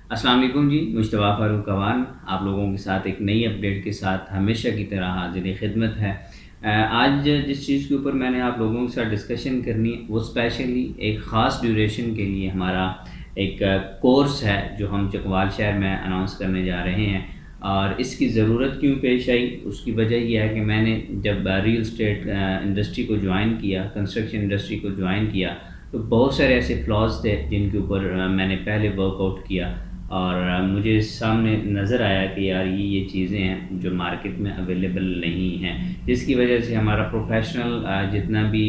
अस्सलाम वालेकुम जी, मुश्तबा फ़ारूक अवान आप लोगों के साथ एक नई अपडेट के साथ हमेशा की तरह हाज़िर ख़िदमत है। आज जिस चीज़ के ऊपर मैंने आप लोगों के साथ डिस्कशन करनी है वो स्पेशली एक ख़ास ड्यूरेशन के लिए हमारा एक कोर्स है जो हम चकवाल शहर में अनाउंस करने जा रहे हैं। और इसकी ज़रूरत क्यों पेश आई, उसकी वजह ये है कि मैंने जब रियल एस्टेट इंडस्ट्री को ज्वाइन किया, कंस्ट्रक्शन इंडस्ट्री को ज्वाइन किया, तो बहुत सारे ऐसे फ्लॉज़ थे जिनके ऊपर मैंने पहले वर्कआउट किया और मुझे सामने नज़र आया कि यार ये चीज़ें हैं जो मार्केट में अवेलेबल नहीं हैं, जिसकी वजह से हमारा प्रोफेशनल जितना भी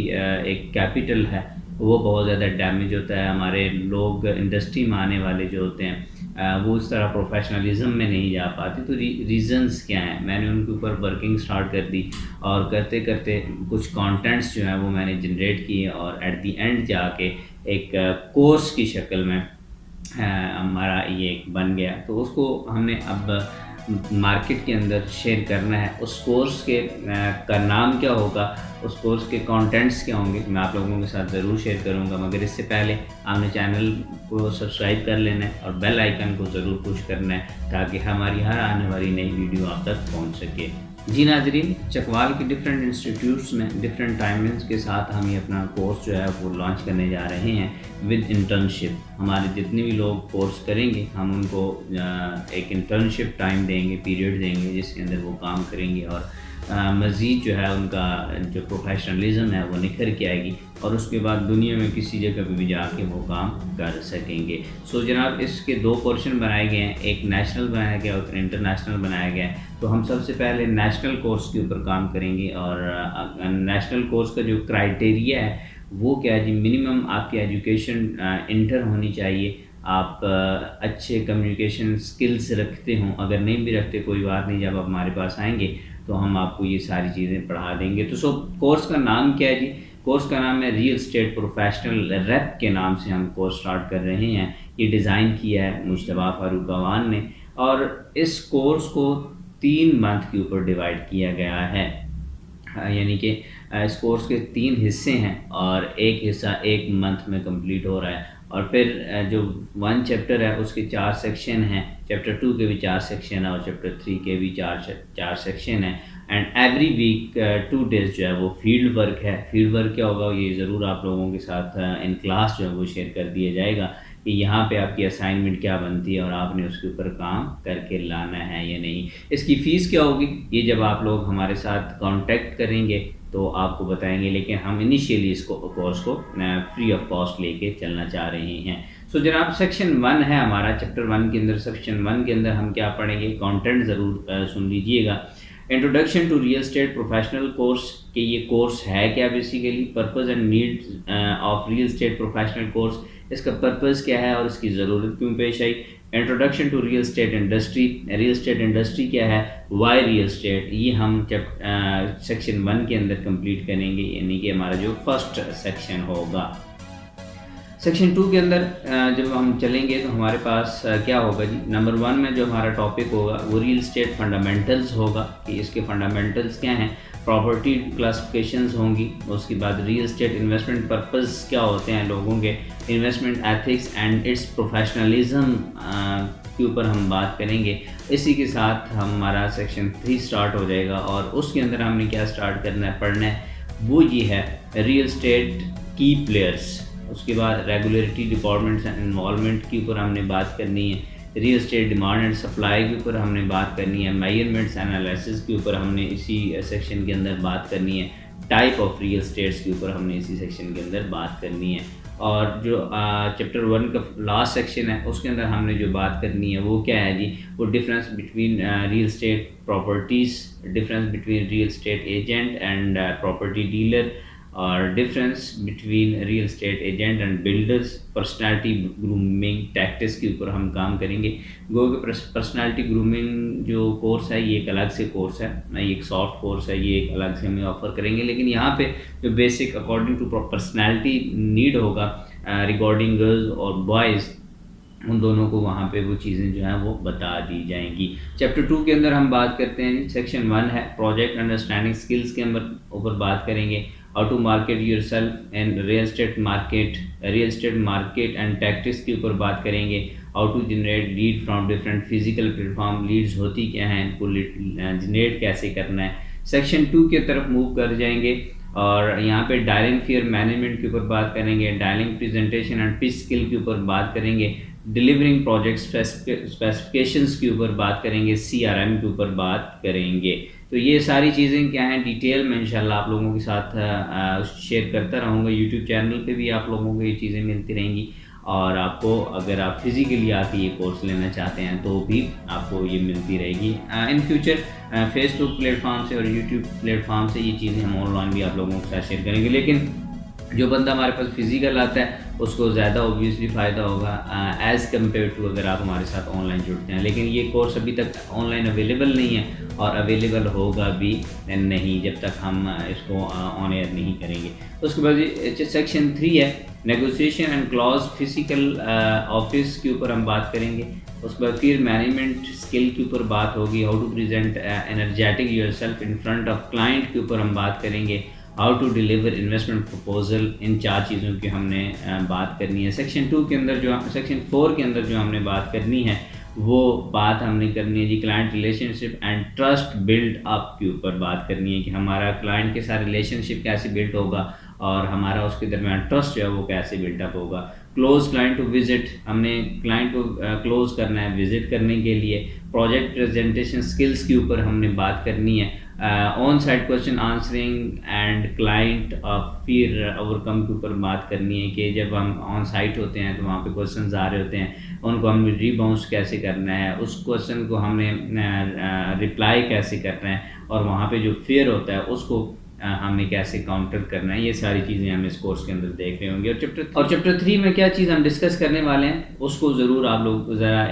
एक कैपिटल है वो बहुत ज़्यादा डैमेज होता है। हमारे लोग इंडस्ट्री में आने वाले जो होते हैं वो इस तरह प्रोफेशनलिज्म में नहीं जा पाते। तो रीज़न्स क्या हैं, मैंने उनके ऊपर वर्किंग स्टार्ट कर दी और करते करते कुछ कंटेंट्स जो हैं वो मैंने जनरेट किए और एट दी एंड जाके एक कोर्स की शक्ल में हमारा ये एक बन गया। तो उसको हमने अब मार्केट के अंदर शेयर करना है। उस कोर्स के का नाम क्या होगा, उस कोर्स के कंटेंट्स क्या होंगे, मैं आप लोगों के साथ ज़रूर शेयर करूँगा। मगर इससे पहले आपने चैनल को सब्सक्राइब कर लेना है और बेल आइकन को ज़रूर पुश करना है ताकि हमारी हर आने वाली नई वीडियो आप तक पहुँच सके। जी नाज़रीन, चकवाल के डिफरेंट इंस्टीट्यूट्स में डिफरेंट टाइमिंग्स के साथ हम ये अपना कोर्स जो है वो लॉन्च करने जा रहे हैं विद इंटर्नशिप। हमारे जितने भी लोग कोर्स करेंगे हम उनको एक इंटर्नशिप टाइम देंगे, पीरियड देंगे जिसके अंदर वो काम करेंगे और मज़ीद जो है उनका जो प्रोफेशनलिज्म है वो निखर के आएगी और उसके बाद दुनिया में किसी जगह पे भी जाके वो काम कर सकेंगे। सो जनाब, इसके दो पोर्शन बनाए गए हैं, एक नेशनल बनाया गया और इंटरनेशनल बनाया गया है। तो हम सबसे पहले नेशनल कोर्स के ऊपर काम करेंगे और नेशनल कोर्स का जो क्राइटेरिया है वो क्या है जी, मिनिमम आपकी एजुकेशन इंटर होनी चाहिए, आप अच्छे कम्युनिकेशन स्किल्स रखते हों। अगर नहीं भी रखते कोई बात नहीं, जब आप हमारे पास आएंगे तो हम आपको ये सारी चीज़ें पढ़ा देंगे। तो कोर्स का नाम क्या है जी, कोर्स का नाम है रियल एस्टेट प्रोफेशनल रेप के नाम से हम कोर्स स्टार्ट कर रहे हैं। ये डिज़ाइन किया है मुश्तबा फ़ारूक अवान ने और इस कोर्स को 3 मंथ के ऊपर डिवाइड किया गया है। यानी कि इस कोर्स के 3 हिस्से हैं और एक हिस्सा 1 मंथ में कंप्लीट हो रहा है। और फिर जो 1 चैप्टर है उसके 4 सेक्शन हैं, चैप्टर 2 के भी 4 सेक्शन है और चैप्टर 3 के भी 4 सेक्शन है। एंड एवरी वीक 2 डेज़ जो है वो फील्ड वर्क है। फील्ड वर्क क्या होगा ये ज़रूर आप लोगों के साथ इन क्लास जो है वो शेयर कर दिया जाएगा कि यहाँ पे आपकी असाइनमेंट क्या बनती है और आपने उसके ऊपर काम करके लाना है या नहीं। इसकी फ़ीस क्या होगी ये जब आप लोग हमारे साथ कांटेक्ट करेंगे तो आपको बताएंगे, लेकिन हम इनिशियली इसको कोर्स को फ्री ऑफ कॉस्ट लेके चलना चाह रहे हैं। सो जनाब, सेक्शन 1 है हमारा, चैप्टर 1 के अंदर सेक्शन 1 के अंदर हम क्या पढ़ेंगे, कंटेंट ज़रूर सुन लीजिएगा। Introduction to real estate professional course, कि ये कोर्स है क्या, basically purpose and needs of real estate professional course, इसका पर्पस क्या है और इसकी ज़रूरत क्यों पेश आई। Introduction to real estate industry, real estate industry क्या है, वाई रियल एस्टेट, ये हम सेक्शन 1 के अंदर कंप्लीट करेंगे, यानी कि हमारा जो फर्स्ट सेक्शन होगा। सेक्शन 2 के अंदर जब हम चलेंगे तो हमारे पास क्या होगा जी, नंबर 1 में जो हमारा टॉपिक होगा वो रियल एस्टेट फंडामेंटल्स होगा कि इसके फंडामेंटल्स क्या हैं, प्रॉपर्टी क्लासिफिकेशंस होंगी, उसके बाद रियल एस्टेट इन्वेस्टमेंट पर्पस क्या होते हैं लोगों के, investment ethics and it's professionalism के ऊपर हम बात करेंगे। इसी के साथ हमारा सेक्शन 3 स्टार्ट हो जाएगा और उसके अंदर हमने क्या स्टार्ट करना है, पढ़ना है, वो ये है रियल एस्टेट की प्लेयर्स। उसके बाद रेगुलेटरी डिपार्टमेंट्स एंड इन्वॉल्वमेंट के ऊपर हमने बात करनी है, real estate demand and supply के ऊपर हमने बात करनी है, मेजरमेंट्स एनालिसिस के ऊपर हमने इसी सेक्शन के अंदर बात करनी है, टाइप ऑफ रियल एस्टेट्स के ऊपर हमने इसी सेक्शन के अंदर बात करनी है। और जो चैप्टर 1 का लास्ट सेक्शन है उसके अंदर हमने जो बात करनी है वो क्या है जी, वो difference between real estate properties, difference between real estate agent and property dealer, और difference between real estate agent and builders, personality grooming tactics के ऊपर हम काम करेंगे। गो कि पर्सनालिटी ग्रूमिंग जो कोर्स है ये एक अलग से कोर्स है, ये एक सॉफ्ट कोर्स है, ये एक अलग से हमें ऑफर करेंगे, लेकिन यहाँ पे जो basic according to personality need होगा रिगार्डिंग गर्ल्स और बॉयज़, उन दोनों को वहाँ पे वो चीज़ें जो हैं वो बता दी जाएंगी। चैप्टर 2 के अंदर हम बात करते हैं, सेक्शन 1 है प्रोजेक्ट अंडरस्टैंडिंग स्किल्स के ऊपर बात करेंगे, how to market yourself and real estate market, real estate market and tactics के ऊपर बात करेंगे, how to generate lead from different physical platform, leads होती क्या हैं, इनको जनरेट कैसे करना है। सेक्शन 2 की तरफ मूव कर जाएंगे और यहाँ पे डायलिंग फियर मैनेजमेंट के ऊपर बात करेंगे, dialing presentation and pitch skill के ऊपर बात करेंगे, डिलीवरिंग प्रोजेक्ट स्पेसिफिकेशंस के ऊपर बात करेंगे, CRM के ऊपर बात करेंगे। तो ये सारी चीज़ें क्या हैं डिटेल में इंशाल्लाह आप लोगों के साथ शेयर करता रहूँगा। यूट्यूब चैनल पे भी आप लोगों को ये चीज़ें मिलती रहेंगी और आपको अगर आप फिज़िकली आके ये कोर्स लेना चाहते हैं तो भी आपको ये मिलती रहेगी। इन फ्यूचर फेसबुक प्लेटफॉर्म से और यूट्यूब प्लेटफॉर्म से ये चीज़ें हम ऑनलाइन भी आप लोगों के साथ शेयर करेंगे, लेकिन जो बंदा हमारे पास फिज़िकल आता है उसको ज़्यादा ऑब्वियसली फ़ायदा होगा एज़ कम्पेयर टू अगर आप हमारे साथ ऑनलाइन जुड़ते हैं। लेकिन ये कोर्स अभी तक ऑनलाइन अवेलेबल नहीं है और अवेलेबल होगा भी नहीं जब तक हम इसको ऑन एयर नहीं करेंगे। उसके बाद सेक्शन 3 है negotiation and clause physical office के ऊपर हम बात करेंगे। उसके बाद फिर मैनेजमेंट स्किल के ऊपर बात होगी, how to present energetic yourself in front of client के ऊपर हम बात करेंगे, how to deliver investment proposal. इन 4 चीज़ों की हमने बात करनी है। सेक्शन 4 के अंदर जो हमने बात करनी है वो बात हमने करनी है जी client relationship and trust build up के ऊपर बात करनी है कि हमारा क्लाइंट के साथ रिलेशनशिप कैसे बिल्ड होगा और हमारा उसके दरमियान ट्रस्ट जो है वो कैसे बिल्डअप होगा। क्लोज क्लाइंट टू विजिट, हमने क्लाइंट को क्लोज करना है विजिट करने के लिए। प्रोजेक्ट प्रेजेंटेशन स्किल्स के ऊपर हमने बात करनी है। On site question answering and client फिर ओवरकम के ऊपर बात करनी है कि जब हम ऑन साइट होते हैं तो वहाँ पे क्वेश्चंस आ रहे होते हैं, उनको हमें रीबाउंस कैसे करना है, उस क्वेश्चन को हमने रिप्लाई कैसे करना है और वहाँ पे जो फियर होता है उसको हमने कैसे काउंटर करना है। ये सारी चीज़ें हम इस कोर्स के अंदर देख रहे होंगे। और चैप्टर 3 में क्या चीज़ हम डिस्कस करने वाले हैं उसको ज़रूर आप लोग ज़रा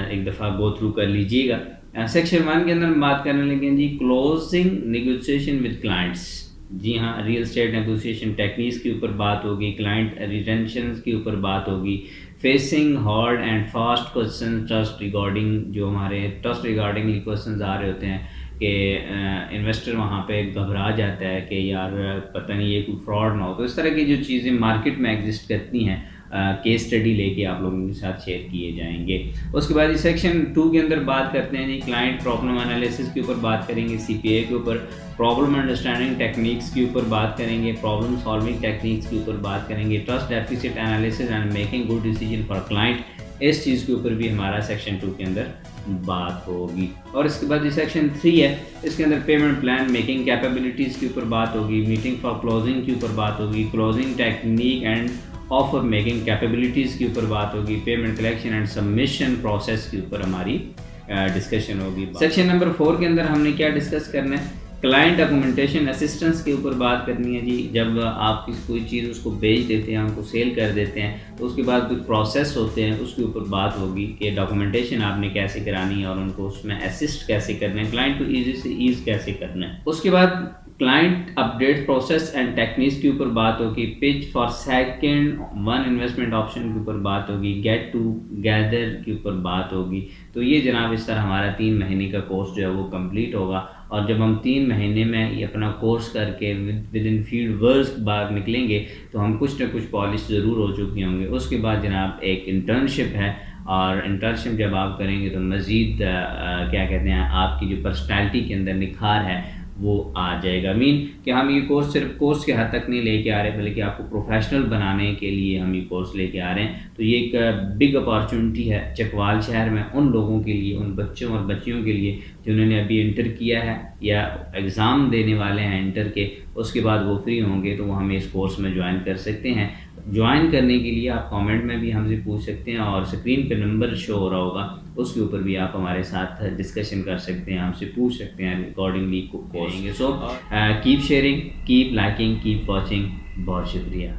एक दफ़ा गो थ्रू कर लीजिएगा। सेक्शन 1 के अंदर हम बात करने लगे जी क्लोजिंग नेगोशिएशन विद क्लाइंट्स। जी हाँ, रियल एस्टेट नेगोशिएशन टेक्निक्स के ऊपर बात होगी, क्लाइंट रिटेंशन के ऊपर बात होगी, facing hard and fast question, trust regarding, जो हमारे ट्रस्ट रिगार्डिंग क्वेश्चन आ रहे होते हैं कि इन्वेस्टर वहाँ पे घबरा जाता है कि यार पता नहीं ये कोई फ्रॉड ना हो। तो इस तरह की जो चीज़ें मार्केट में एग्जिस्ट करती हैं केस स्टडी लेके आप लोगों के साथ शेयर किए जाएंगे। उसके बाद इस सेक्शन 2 के अंदर बात करते हैं जी क्लाइंट प्रॉब्लम एनालिसिस के ऊपर बात करेंगे, CPA के ऊपर प्रॉब्लम अंडरस्टैंडिंग टेक्निक्स के ऊपर बात करेंगे, प्रॉब्लम सॉल्विंग टेक्निक्स के ऊपर बात करेंगे, trust deficit analysis and making good decision for client. इस चीज़ के ऊपर भी हमारा सेक्शन 2 के अंदर बात होगी। और इसके बाद जो सेक्शन 3 है इसके अंदर पेमेंट प्लान मेकिंग कैपेबिलिटीज़ के ऊपर बात होगी, मीटिंग फॉर क्लोजिंग के ऊपर बात होगी, closing technique and offer making capabilities के ऊपर बात होगी, payment collection and submission process के ऊपर हमारी डिस्कशन होगी। सेक्शन नंबर 4 के अंदर हमने क्या डिस्कस करना है, क्लाइंट डॉक्यूमेंटेशन असिस्टेंस के ऊपर बात करनी है जी। जब आप कोई चीज़ उसको बेच देते हैं, उनको सेल कर देते हैं तो उसके बाद कुछ प्रोसेस होते हैं उसके ऊपर बात होगी कि डॉक्यूमेंटेशन आपने कैसे करानी है और उनको उसमें असिस्ट कैसे करना है, क्लाइंट को ईजी से ईज कैसे करना है। उसके बाद client update process and techniques के ऊपर बात होगी, pitch for second one investment option के ऊपर बात होगी, गेट टू गैदर के ऊपर बात होगी। तो ये जनाब इस तरह हमारा 3 महीने का कोर्स जो है वो कंप्लीट होगा और जब हम 3 महीने में ये अपना कोर्स करके विद इन फील्ड वर्क बाहर निकलेंगे तो हम कुछ ना कुछ पॉलिश ज़रूर हो चुके होंगे। उसके बाद जनाब एक इंटर्नशिप है और इंटर्नशिप जब आप करेंगे तो मज़ीद क्या कहते हैं आपकी जो पर्सनैलिटी के अंदर निखार है वो आ जाएगा। मीन कि हम ये कोर्स सिर्फ कोर्स के हद तक नहीं लेके आ रहे बल्कि आपको प्रोफेशनल बनाने के लिए हम ये कोर्स लेके आ रहे हैं। तो ये एक बिग अपॉर्चुनिटी है चकवाल शहर में उन लोगों के लिए, उन बच्चों और बच्चियों के लिए जिन्होंने अभी इंटर किया है या एग्ज़ाम देने वाले हैं इंटर के, उसके बाद वो फ्री होंगे तो वो हमें इस कोर्स में ज्वाइन कर सकते हैं। ज्वाइन करने के लिए आप कमेंट में भी हमसे पूछ सकते हैं और स्क्रीन पे नंबर शो हो रहा होगा उसके ऊपर भी आप हमारे साथ डिस्कशन कर सकते हैं, हमसे पूछ सकते हैं, accordingly course. So keep sharing, keep liking, keep watching. बहुत शुक्रिया।